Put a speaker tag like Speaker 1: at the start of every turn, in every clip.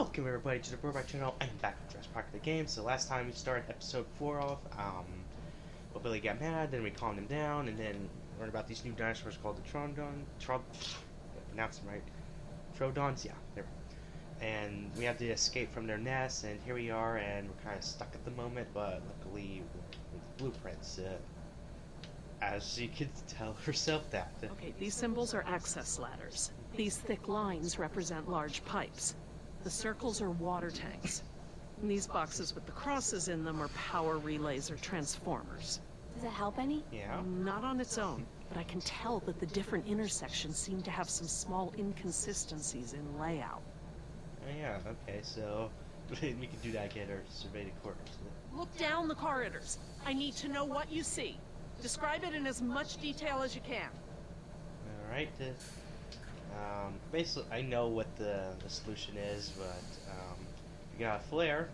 Speaker 1: Welcome everybody to the Robot channel. I'm back with Jurassic Park the game. So last time we started episode 4 off, well, Billy got mad, then we calmed him down, and then learned about these new dinosaurs called the pronounce them right. Trodons, yeah, there. And we have to escape from their nest, and here we are, and we're kind of stuck at the moment, but luckily with blueprints, as she could tell herself that.
Speaker 2: Okay, these symbols are access ladders. These thick lines represent large pipes. The circles are water tanks. And these boxes with the crosses in them are power relays or transformers.
Speaker 3: Does it help any?
Speaker 1: Yeah.
Speaker 2: Not on its own, but I can tell that the different intersections seem to have some small inconsistencies in layout.
Speaker 1: Oh, yeah, okay, so we can do that, get her survey the corridors.
Speaker 2: Look down the corridors. I need to know what you see. Describe it in as much detail as you can.
Speaker 1: Alright, basically, I know what the solution is, but if you got a flare,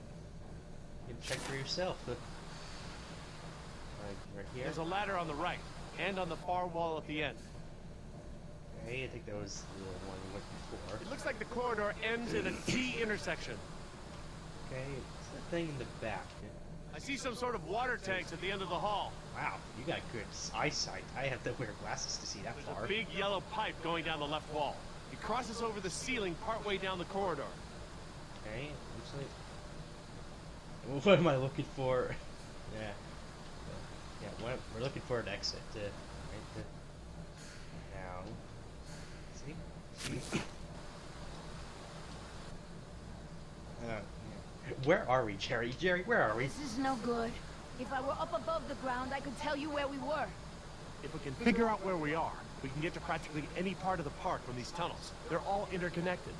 Speaker 1: you can check for yourself. Right here.
Speaker 4: There's a ladder on the right, and on the far wall at the end.
Speaker 1: Okay, I think that was the one we went before.
Speaker 4: It looks like the corridor ends at a T intersection.
Speaker 1: Okay, it's the thing in the back.
Speaker 4: I see some sort of water tanks at the end of the hall.
Speaker 1: Wow, you got good eyesight. I have to wear glasses to see that
Speaker 4: There's
Speaker 1: far.
Speaker 4: a big yellow pipe going down the left wall. It crosses over the ceiling partway down the corridor.
Speaker 1: Okay, looks like... What am I looking for? Yeah. Yeah, we're looking for an exit. Right now. See? Yeah. Where are we, Jerry? Jerry, where are we?
Speaker 3: This is no good. If I were up above the ground, I could tell you where we were.
Speaker 4: If we can figure out where we are, we can get to practically any part of the park from these tunnels. They're all interconnected.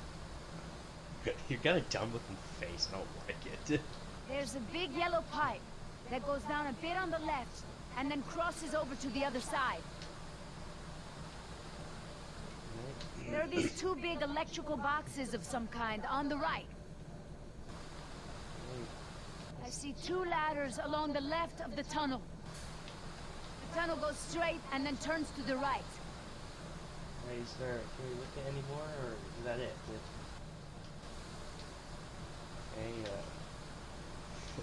Speaker 1: You got a dumb-looking face. I don't like it.
Speaker 3: There's a big yellow pipe that goes down a bit on the left and then crosses over to the other side. There are these two big electrical boxes of some kind on the right. I see two ladders along the left of the tunnel. The tunnel goes straight and then turns to the right.
Speaker 1: Is there, can we look at any more, or is that it? Okay,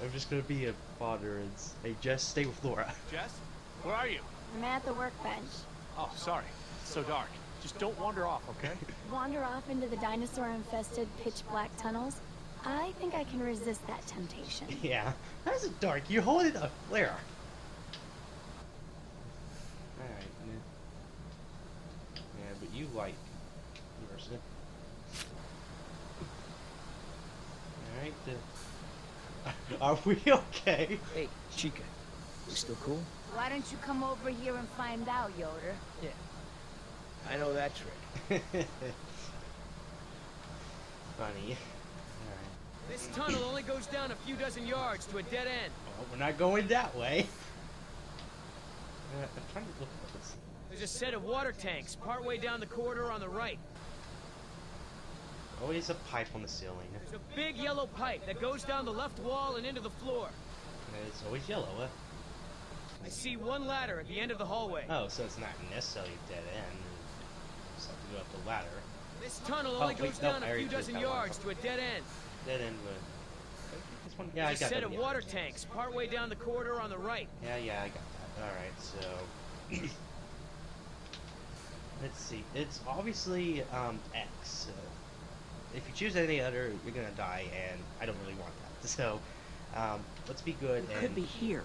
Speaker 1: I'm just gonna be a father and hey, Jess, stay with Laura.
Speaker 4: Jess? Where are you?
Speaker 3: I'm at the workbench.
Speaker 4: Oh, sorry. It's so dark. Just don't wander off, okay?
Speaker 3: Wander off into the dinosaur-infested pitch-black tunnels? I think I can resist that temptation.
Speaker 1: Yeah, how's it dark? You're holding a flare. Alright, yeah, but you like yours. Alright, are we okay?
Speaker 5: Hey, Chica, you still cool?
Speaker 3: Why don't you come over here and find out, Yoder?
Speaker 5: Yeah, I know that trick.
Speaker 1: Funny.
Speaker 5: This tunnel only goes down a few dozen yards to a dead end.
Speaker 1: Well, we're not going that way. I'm trying to look at this.
Speaker 5: There's a set of water tanks partway down the corridor on the right.
Speaker 1: Always a pipe on the ceiling.
Speaker 5: There's a big yellow pipe that goes down the left wall and into the floor.
Speaker 1: And it's always yellow.
Speaker 5: I see one ladder at the end of the hallway.
Speaker 1: Oh, so it's not necessarily a dead end. You just have to go up the ladder.
Speaker 5: This tunnel only goes down a few dozen yards to a dead end.
Speaker 1: Dead end would. This one? Yeah,
Speaker 5: There's
Speaker 1: I got
Speaker 5: a set
Speaker 1: that,
Speaker 5: of
Speaker 1: yeah.
Speaker 5: water tanks partway down the corridor on the right.
Speaker 1: Yeah, I got that. Alright, so... Let's see. It's obviously, X, so... If you choose any other, you're gonna die, and I don't really want that. So, let's be good
Speaker 2: It
Speaker 1: and...
Speaker 2: could be here.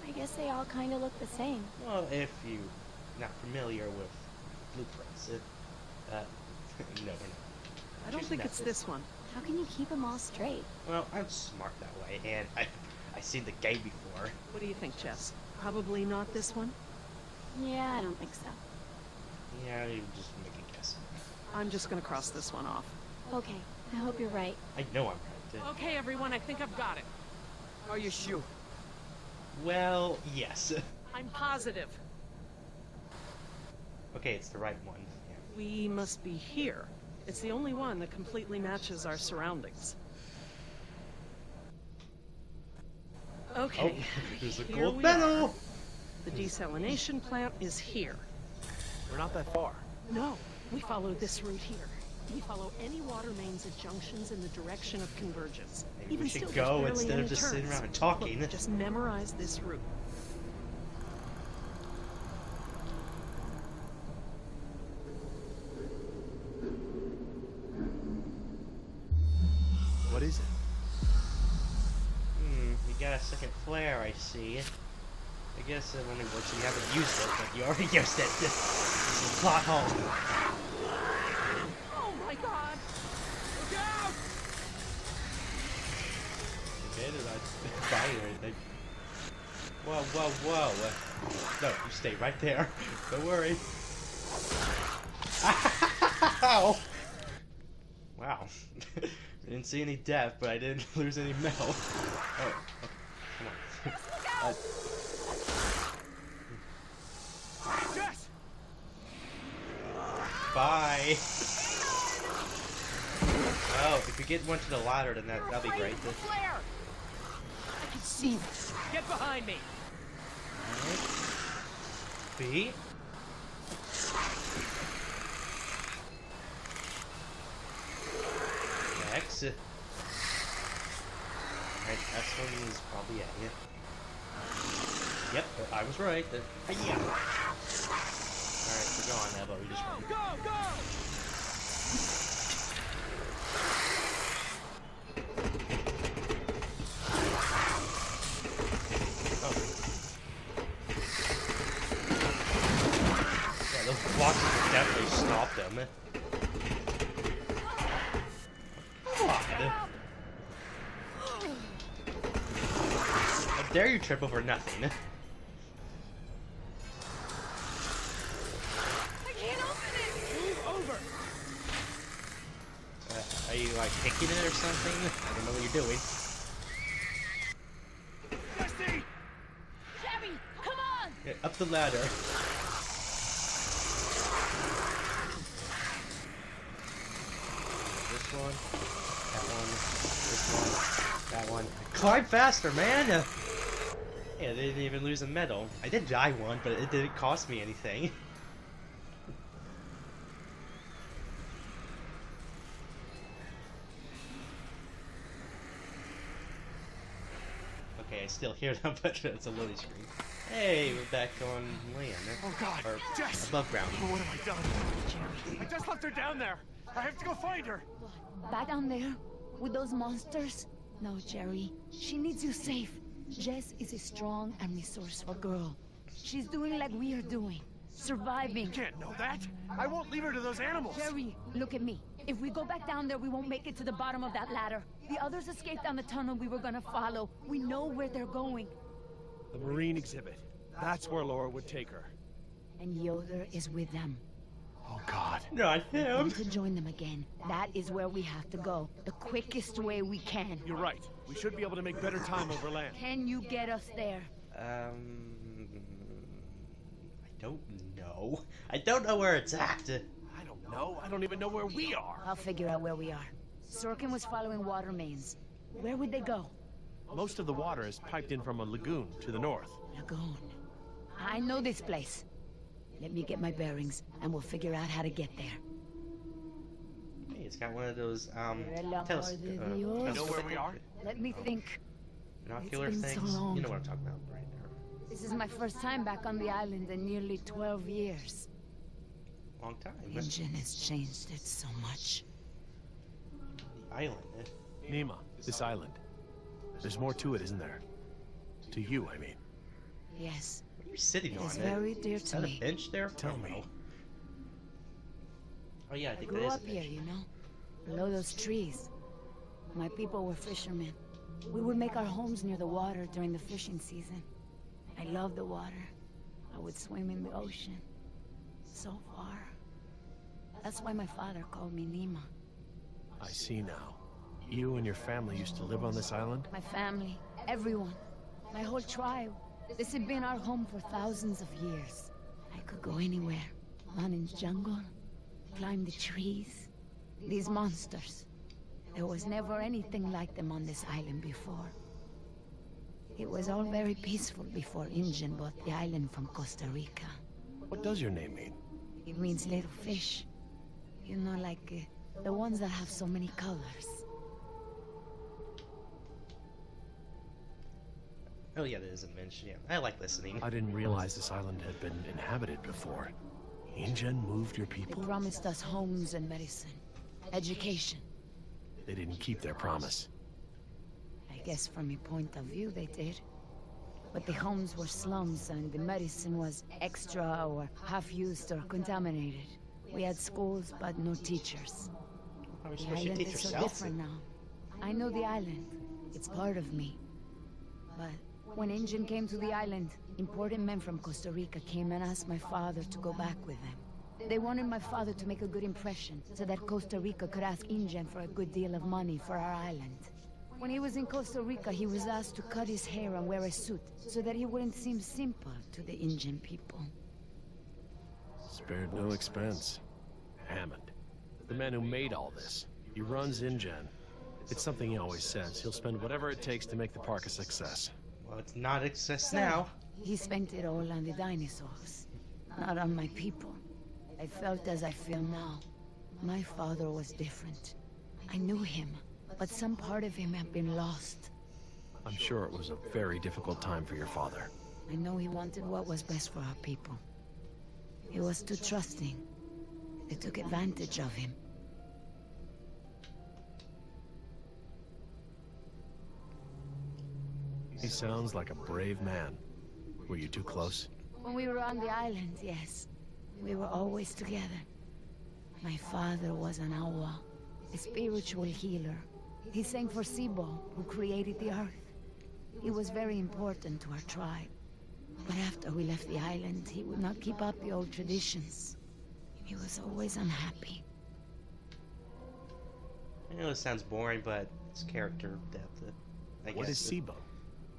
Speaker 3: I guess they all kind of look the same.
Speaker 1: Well, if you're not familiar with blueprints, no, we're not.
Speaker 2: I don't think it's this one.
Speaker 3: How can you keep them all straight?
Speaker 1: Well, I'm smart that way, and I've seen the game before.
Speaker 2: What do you think, Jess? Probably not this one?
Speaker 3: Yeah, I don't think so.
Speaker 1: Yeah, you just make a guess.
Speaker 2: I'm just gonna cross this one off.
Speaker 3: Okay, I hope you're right.
Speaker 1: I know I'm right.
Speaker 2: Okay, everyone, I think I've got it.
Speaker 5: Are you sure?
Speaker 1: Well, yes.
Speaker 2: I'm positive.
Speaker 1: Okay, it's the right one. Yeah.
Speaker 2: We must be here. It's the only one that completely matches our surroundings. Okay,
Speaker 1: Oh, there's a
Speaker 2: here
Speaker 1: gold
Speaker 2: we
Speaker 1: medal!
Speaker 2: are. The desalination plant is here.
Speaker 4: We're not that far.
Speaker 2: No, we follow this route here. We follow any water mains at junctions in the direction of convergence.
Speaker 1: Maybe
Speaker 2: Even
Speaker 1: we should
Speaker 2: still,
Speaker 1: go
Speaker 2: there's barely
Speaker 1: instead of
Speaker 2: any
Speaker 1: just sitting
Speaker 2: turns.
Speaker 1: around and talking.
Speaker 2: Look, just memorize this route.
Speaker 4: What is it?
Speaker 1: You got a second flare, I see. I guess it only works when you haven't used it, but you already used it. This is a plot hole.
Speaker 2: Oh my god!
Speaker 5: Look out!
Speaker 1: Okay, did I die or anything? Whoa, whoa, whoa. No, you stay right there. Don't worry. Ow! Wow. I didn't see any death, but I didn't lose any metal. Oh, okay. Come on.
Speaker 5: Jess!
Speaker 1: Bye. Oh, if we get one to the ladder, then that'll be great.
Speaker 5: Flare!
Speaker 2: I can see this.
Speaker 5: Get behind me!
Speaker 1: B. X. Alright, this one is probably at you. Yep, I was right. Yeah. Alright, we're gone now, but we just went.
Speaker 5: Go, go!
Speaker 1: Oh. Yeah, those blocks would definitely stop them. God. How dare you trip over nothing?
Speaker 3: I can't open it!
Speaker 5: Move over!
Speaker 1: Are you like picking it or something? I don't know what you're doing.
Speaker 5: Jesse!
Speaker 3: Jerry, come on!
Speaker 1: Yeah, up the ladder. This one, that one, this one, that one. Climb faster, man! Yeah, they didn't even lose a medal. I did die one, but it didn't cost me anything. Okay, I still hear them, but it's a loading screen. Hey, we're back on land.
Speaker 4: Oh God,
Speaker 1: Or
Speaker 4: Jess!
Speaker 1: above ground.
Speaker 4: Oh, what have I done?
Speaker 3: Jerry.
Speaker 4: I just left her down there. I have to go find her.
Speaker 3: Back down there? With those monsters? No, Jerry. She needs you safe. Jess is a strong and resourceful girl. She's doing like we are doing. Surviving.
Speaker 4: You can't know that. I won't leave her to those animals.
Speaker 3: Jerry, look at me. If we go back down there, we won't make it to the bottom of that ladder. The others escaped down the tunnel we were gonna follow. We know where they're going.
Speaker 4: The marine exhibit. That's where Laura would take her.
Speaker 3: And Yoder is with them.
Speaker 4: Oh God.
Speaker 1: Not him.
Speaker 3: Want to join them again. That is where we have to go. The quickest way we can.
Speaker 4: You're right. We should be able to make better time over land.
Speaker 3: Can you get us there?
Speaker 1: I don't know. I don't know where it's at.
Speaker 4: I don't know. I don't even know where we are.
Speaker 3: I'll figure out where we are. Sorkin was following water mains. Where would they go?
Speaker 4: Most of the water is piped in from a lagoon to the north.
Speaker 3: Lagoon. I know this place. Let me get my bearings, and we'll figure out how to get there.
Speaker 1: Hey, it's got one of those
Speaker 3: You
Speaker 4: know where we are?
Speaker 3: Let me think.
Speaker 1: binocular
Speaker 3: It's been so
Speaker 1: things.
Speaker 3: long.
Speaker 1: You know what I'm talking about, right there.
Speaker 3: This is my first time back on the island in nearly 12 years.
Speaker 1: Long time.
Speaker 3: Engine has changed it so much.
Speaker 1: The island.
Speaker 4: Nima, this island. There's more to it, isn't there? To you, I mean.
Speaker 3: Yes,
Speaker 1: What are you sitting
Speaker 3: it
Speaker 1: on?
Speaker 3: is very dear
Speaker 1: Is
Speaker 3: to
Speaker 1: that a
Speaker 3: me.
Speaker 1: bench there?
Speaker 4: Tell
Speaker 1: I don't
Speaker 4: me.
Speaker 1: know. Oh yeah, I
Speaker 3: I
Speaker 1: think
Speaker 3: grew
Speaker 1: that is a
Speaker 3: up here,
Speaker 1: bench.
Speaker 3: you know, below those trees. My people were fishermen. We would make our homes near the water during the fishing season. I loved the water. I would swim in the ocean. So far. That's why my father called me Nima.
Speaker 4: I see now. You and your family used to live on this island?
Speaker 3: My family, everyone, my whole tribe. This had been our home for thousands of years. I could go anywhere, run in the jungle, climb the trees. These monsters. There was never anything like them on this island before. It was all very peaceful before Injun bought the island from Costa Rica.
Speaker 4: What does your name mean?
Speaker 3: It means little fish. You know, like The ones that have so many colors.
Speaker 1: Oh yeah, there is a mention. Yeah, I like listening.
Speaker 4: I didn't realize this island had been inhabited before. InGen moved your
Speaker 3: They
Speaker 4: people?
Speaker 3: promised us homes and medicine. Education.
Speaker 4: They didn't keep their promise.
Speaker 3: I guess from your point of view, they did. But the homes were slums and the medicine was extra or half-used or contaminated. We had schools, but no teachers.
Speaker 1: How are you
Speaker 3: The
Speaker 1: supposed to
Speaker 3: island
Speaker 1: teach
Speaker 3: is so
Speaker 1: yourself?
Speaker 3: different now. I know the island. It's part of me. But when InGen came to the island, important men from Costa Rica came and asked my father to go back with them. They wanted my father to make a good impression, so that Costa Rica could ask InGen for a good deal of money for our island. When he was in Costa Rica, he was asked to cut his hair and wear a suit, so that he wouldn't seem simple to the InGen people.
Speaker 4: Spared no expense. Hammond, the man who made all this, he runs InGen. It's something he always says. He'll spend whatever it takes to make the park a success.
Speaker 1: Well, it's not a success
Speaker 3: So,
Speaker 1: now.
Speaker 3: he spent it all on the dinosaurs, not on my people. I felt as I feel now. My father was different. I knew him, but some part of him had been lost.
Speaker 4: I'm sure it was a very difficult time for your father.
Speaker 3: I know he wanted what was best for our people. He was too trusting. They took advantage of him.
Speaker 4: He sounds like a brave man. Were you too close?
Speaker 3: When we were on the island, yes. We were always together. My father was an awa, a spiritual healer. He sang for Sibo, who created the earth. He was very important to our tribe. But after we left the island, he would not keep up the old traditions. He was always unhappy.
Speaker 1: I know it sounds boring, but it's character depth. I
Speaker 4: What
Speaker 1: guess
Speaker 4: is SIBO?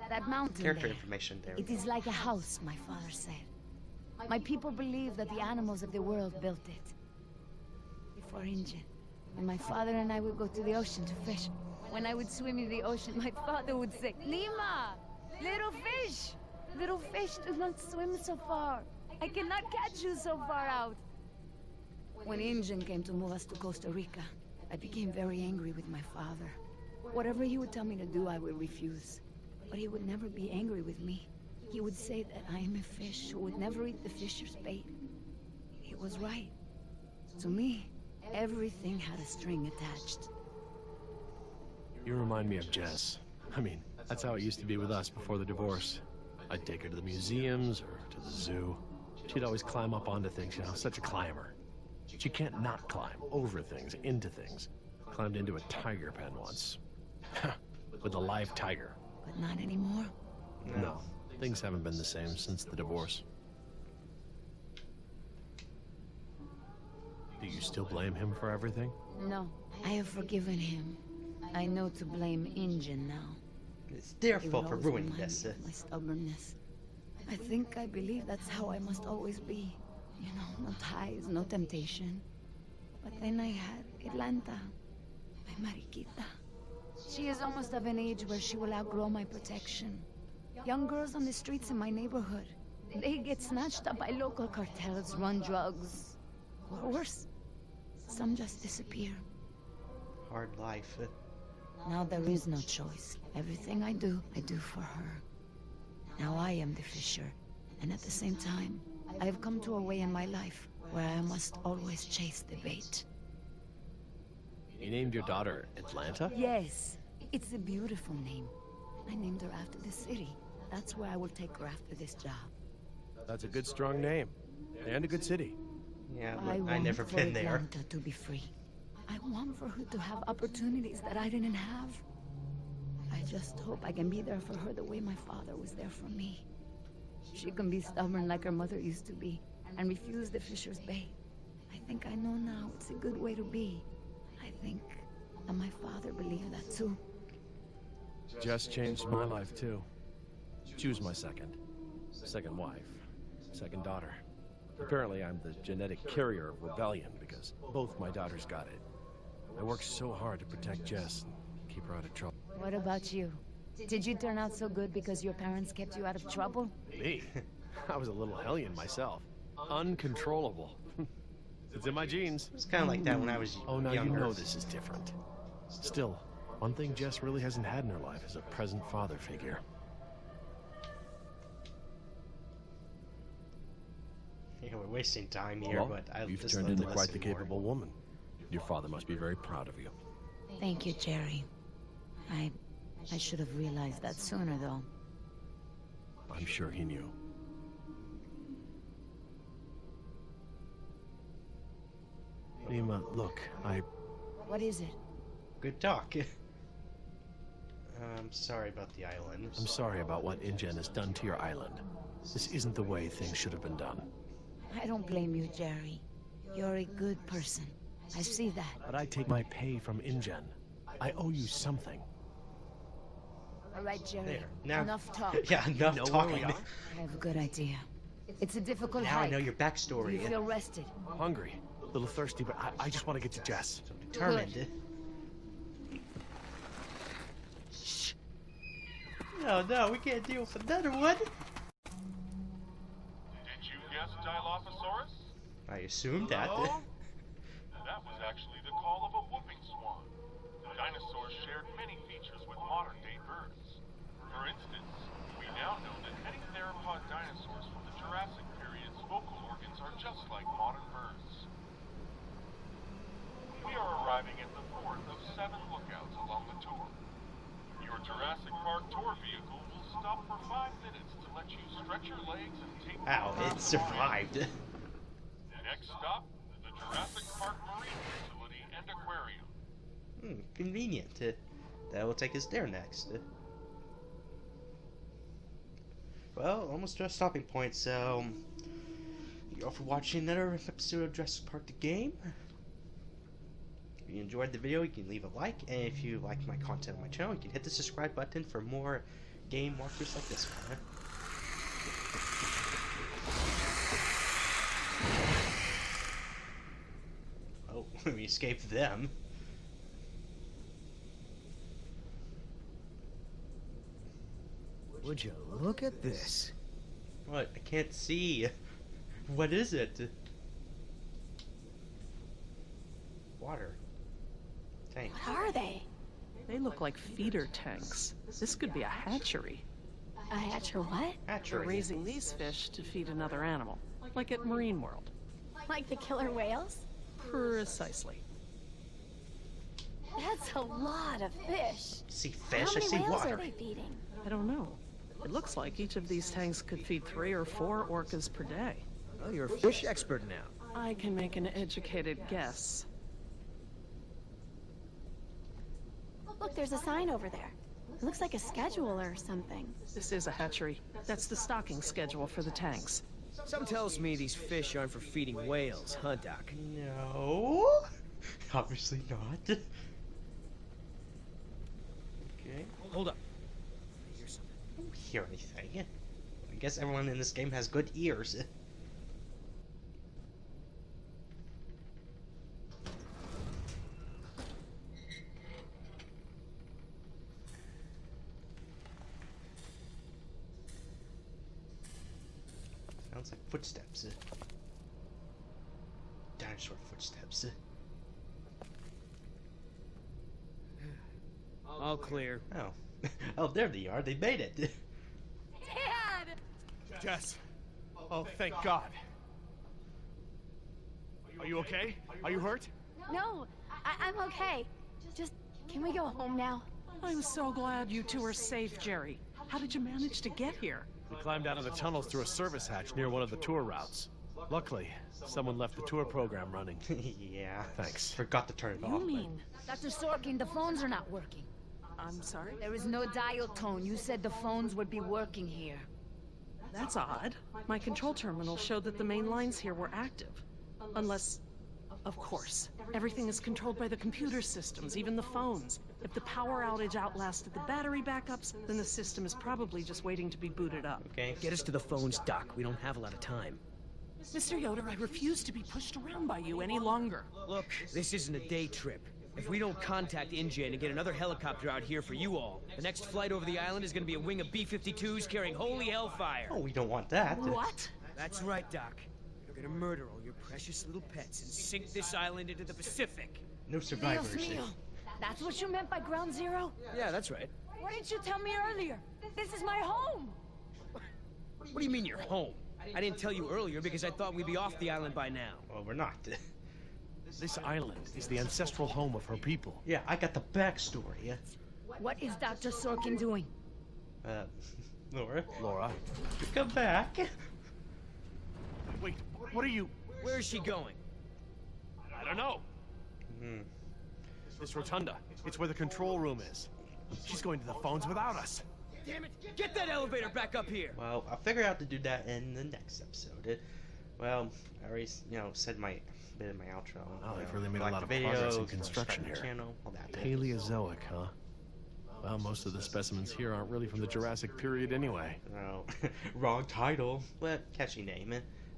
Speaker 3: That mountain
Speaker 1: character
Speaker 3: there,
Speaker 1: information there. we
Speaker 3: it
Speaker 1: go.
Speaker 3: is like a house, my father said. My people believe that the animals of the world built it. Before InGen. And my father and I would go to the ocean to fish. When I would swim in the ocean, my father would say, Nima! Little fish! Little fish, do not swim so far. I cannot catch you so far out. When InGen came to move us to Costa Rica, I became very angry with my father. Whatever he would tell me to do, I would refuse. But he would never be angry with me. He would say that I am a fish who would never eat the fisher's bait. He was right. To me, everything had a string attached.
Speaker 4: You remind me of Jess. I mean, that's how it used to be with us before the divorce. I'd take her to the museums or to the zoo. She'd always climb up onto things, you know, such a climber. She can't not climb over things, into things. Climbed into a tiger pen once. With a live tiger.
Speaker 3: But not anymore.
Speaker 4: No, things haven't been the same since the divorce. Do you still blame him for everything?
Speaker 3: No, I have forgiven him. I know to blame InGen now.
Speaker 1: It's their
Speaker 3: He
Speaker 1: fault
Speaker 3: will
Speaker 1: for
Speaker 3: always
Speaker 1: ruining
Speaker 3: remind
Speaker 1: this.
Speaker 3: me of my stubbornness. I believe that's how I must always be. You know, no ties, no temptation. But then I had Atlanta, my Mariquita. She is almost of an age where she will outgrow my protection. Young girls on the streets in my neighborhood, they get snatched up by local cartels, run drugs. Or worse, some just disappear.
Speaker 1: Hard life.
Speaker 3: Now there is no choice. Everything I do for her. Now I am the fisher, and at the same time, I have come to a way in my life where I must always chase the bait.
Speaker 4: You named your daughter Atlanta?
Speaker 3: Yes, it's a beautiful name. I named her after the city. That's where I will take her after this job.
Speaker 4: That's a good, strong name. And a good city.
Speaker 1: Yeah,
Speaker 3: I
Speaker 1: but I
Speaker 3: want
Speaker 1: never
Speaker 3: for
Speaker 1: been there.
Speaker 3: Atlanta to be free. I want for her to have opportunities that I didn't have. I just hope I can be there for her the way my father was there for me. She can be stubborn like her mother used to be, and refuse the fisher's bait. I think I know now it's a good way to be. I think that my father believed that too.
Speaker 4: Jess changed my life too. She was my second wife, second daughter. Apparently I'm the genetic carrier of rebellion because both my daughters got it. I worked so hard to protect Jess and keep her out of trouble.
Speaker 3: What about you? Did you turn out so good because your parents kept you out of trouble?
Speaker 4: Me? I was a little hellion myself. Uncontrollable. It's in my genes.
Speaker 1: It's kind of like that when I was
Speaker 4: Oh, now
Speaker 1: younger.
Speaker 4: you know this is different. Still, one thing Jess really hasn't had in her life is a present father figure.
Speaker 1: Yeah, we're wasting time here,
Speaker 4: Well,
Speaker 1: but I
Speaker 4: you've
Speaker 1: just
Speaker 4: turned
Speaker 1: love to
Speaker 4: into quite the
Speaker 1: listen more.
Speaker 4: capable woman. Your father must be very proud of you.
Speaker 3: Thank you, Jerry. I should have realized that sooner, though.
Speaker 4: I'm sure he knew. Nima, look,
Speaker 3: What is it?
Speaker 1: Good talk. I'm sorry about the island.
Speaker 4: I'm sorry about what InGen has done to your island. This isn't the way things should have been done.
Speaker 3: I don't blame you, Jerry. You're a good person. I see that.
Speaker 4: But I take my pay from InGen. I owe you something.
Speaker 3: All right, Jerry.
Speaker 1: There. Now,
Speaker 3: Enough talk.
Speaker 1: yeah, enough
Speaker 4: know where
Speaker 1: talking.
Speaker 4: we are?
Speaker 3: I have a good idea. It's a difficult
Speaker 1: Now I
Speaker 3: hike.
Speaker 1: know your
Speaker 3: Do
Speaker 1: backstory.
Speaker 3: you feel rested?
Speaker 4: Hungry, a little thirsty, but I just want to get to Jess.
Speaker 1: Determined.
Speaker 3: Shh.
Speaker 1: No, we can't deal with another one.
Speaker 6: Did you guess Dilophosaurus?
Speaker 1: I assumed that.
Speaker 6: No? That was actually the call of a whooping swan. The dinosaurs shared many features with modern-day birds. For instance, we now know that many theropod dinosaurs from the Jurassic period's vocal organs are just like modern birds. We are arriving at the fourth of 7 lookouts along the tour. Your Jurassic Park tour vehicle will stop for 5 minutes to let you stretch your legs and take
Speaker 1: Ow, it survived.
Speaker 6: Next stop, the Jurassic Park Marine Facility and Aquarium.
Speaker 1: Convenient. That will take us there next. Well, almost to a stopping point, so... Thank you all for watching another episode of Jurassic Park the Game. If you enjoyed the video, you can leave a like, and if you like my content on my channel, you can hit the subscribe button for more game walkthroughs like this one. Oh, we escaped them.
Speaker 5: Would you look at this?
Speaker 1: What? I can't see. What is it? Water. Tank.
Speaker 2: What are they? They look like feeder tanks. This could be a hatchery.
Speaker 3: A hatcher what?
Speaker 2: They're
Speaker 1: Hatchery.
Speaker 2: raising these fish to feed another animal, like at Marine World.
Speaker 7: Like the killer whales?
Speaker 2: Precisely.
Speaker 7: That's a lot of fish.
Speaker 1: See
Speaker 7: How
Speaker 1: fish, I
Speaker 7: many
Speaker 1: see
Speaker 7: whales
Speaker 1: water.
Speaker 7: are they feeding?
Speaker 2: I don't know. It looks like each of these tanks could feed 3 or 4 orcas per day.
Speaker 5: Well, you're a fish expert now.
Speaker 2: I can make an educated guess.
Speaker 7: Look, there's a sign over there. It looks like a schedule or something.
Speaker 2: This is a hatchery. That's the stocking schedule for the tanks.
Speaker 5: Some tells me these fish aren't for feeding whales, huh, Doc?
Speaker 1: No. Obviously not. Okay.
Speaker 5: Hold up. I hear something.
Speaker 1: I don't hear anything. I guess everyone in this game has good ears. Sounds like footsteps. Dinosaur footsteps.
Speaker 5: All clear.
Speaker 1: Oh. Oh, there they are. They made it.
Speaker 7: Dad!
Speaker 8: Jess! Oh, thank God. Are you okay? Are you hurt?
Speaker 7: No, I'm okay. Just, can we go home now?
Speaker 2: I'm so glad you two are safe, Jerry. How did you manage to get here?
Speaker 4: We climbed out of the tunnels through a service hatch near one of the tour routes. Luckily, someone left the tour program running.
Speaker 1: Yeah.
Speaker 4: Thanks.
Speaker 1: Forgot to turn it
Speaker 2: You
Speaker 1: off.
Speaker 2: mean...
Speaker 3: Dr. Sorkin, the phones are not working.
Speaker 2: I'm sorry?
Speaker 3: There is no dial tone. You said the phones would be working here.
Speaker 2: That's odd. My control terminal showed that the main lines here were active. Unless... Of course. Everything is controlled by the computer systems, even the phones. If the power outage outlasted the battery backups, then the system is probably just waiting to be booted up.
Speaker 1: Okay.
Speaker 5: Get us to the phones, Doc. We don't have a lot of time.
Speaker 2: Mr. Yoder, I refuse to be pushed around by you any longer.
Speaker 5: Look, this isn't a day trip. If we don't contact InGen and get another helicopter out here for you all, the next flight over the island is gonna be a wing of B-52s carrying holy hellfire.
Speaker 1: Oh, we don't want that.
Speaker 2: What?
Speaker 5: That's right, Doc. We're gonna murder all your precious little pets and sink this island into the Pacific.
Speaker 1: No survivors.
Speaker 3: Dios mío. That's what you meant by ground zero?
Speaker 5: Yeah, that's right.
Speaker 3: Why didn't you tell me earlier? This is my home!
Speaker 5: What do you mean you're home? I didn't tell you earlier because I thought we'd be off the island by now.
Speaker 1: Well, we're not.
Speaker 4: This island is the ancestral home of her people.
Speaker 1: Yeah, I got the backstory.
Speaker 3: What is Dr. Sorkin doing?
Speaker 1: Laura,
Speaker 4: Laura,
Speaker 1: come back.
Speaker 8: Wait, what are you?
Speaker 5: Where is she going?
Speaker 8: I don't know.
Speaker 4: this rotunda. It's where the control room is. She's going to the phones without us.
Speaker 5: Damn it! Get that elevator back up here!
Speaker 1: Well, I'll figure out to do that in the next episode. Well, I already, said my bit in my outro.
Speaker 4: Oh, they've really made a
Speaker 1: like
Speaker 4: lot of
Speaker 1: the
Speaker 4: progress in
Speaker 1: videos,
Speaker 4: construction
Speaker 1: subscribe to the
Speaker 4: here.
Speaker 1: channel, all that.
Speaker 4: Paleozoic, huh? Well, most of the specimens here aren't really from the Jurassic period anyway.
Speaker 1: No, wrong title, but catchy name.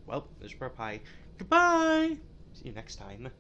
Speaker 1: Well, this is Pie. Goodbye. See you next time.